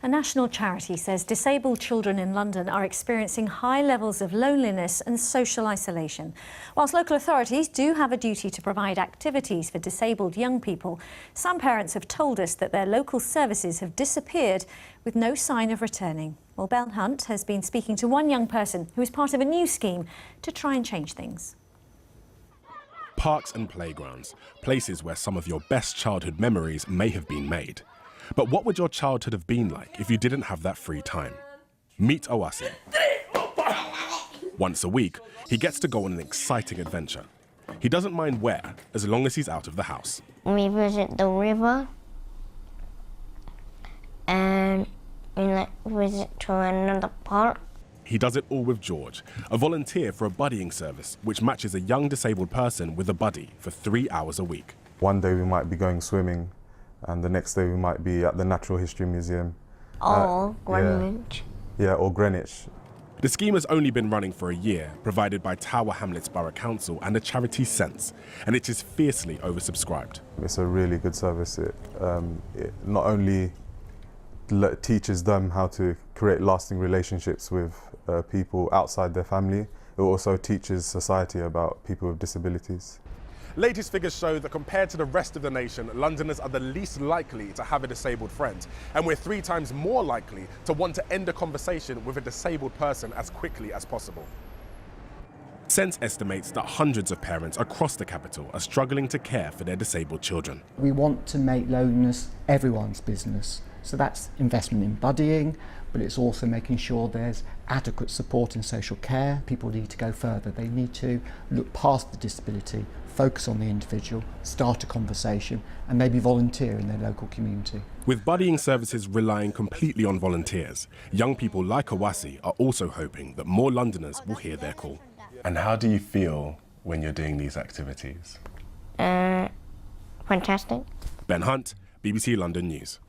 A national charity says disabled children in London are experiencing high levels of loneliness and social isolation. Whilst local authorities do have a duty to provide activities for disabled young people, some parents have told us that their local services have disappeared with no sign of returning. Well, Ben Hunte has been speaking to one young person who is part of a new scheme to try and change things. Parks and playgrounds, places where some of your best childhood memories may have been made. But what would your childhood have been like if you didn't have that free time? Meet Owasi. Once a week, he gets to go on an exciting adventure. He doesn't mind where, as long as he's out of the house. We visit the river and we visit to another park. He does it all with George, a volunteer for a buddying service which matches a young disabled person with a buddy for 3 hours a week. One day we might be going swimming, and the next day we might be at the Natural History Museum. Or Greenwich. Yeah, or Greenwich. The scheme has only been running for a year, provided by Tower Hamlets Borough Council and the charity Sense, and it is fiercely oversubscribed. It's a really good service. It not only teaches them how to create lasting relationships with people outside their family, it also teaches society about people with disabilities. Latest figures show that compared to the rest of the nation, Londoners are the least likely to have a disabled friend. And we're 3 times more likely to want to end a conversation with a disabled person as quickly as possible. Sense estimates that hundreds of parents across the capital are struggling to care for their disabled children. We want to make loneliness everyone's business. So that's investment in buddying, but it's also making sure there's adequate support in social care. People need to go further. They need to look past the disability, focus on the individual, start a conversation, and maybe volunteer in their local community. With buddying services relying completely on volunteers, young people like Owasi are also hoping that more Londoners will hear their call. And how do you feel when you're doing these activities? Fantastic. Ben Hunte, BBC London News.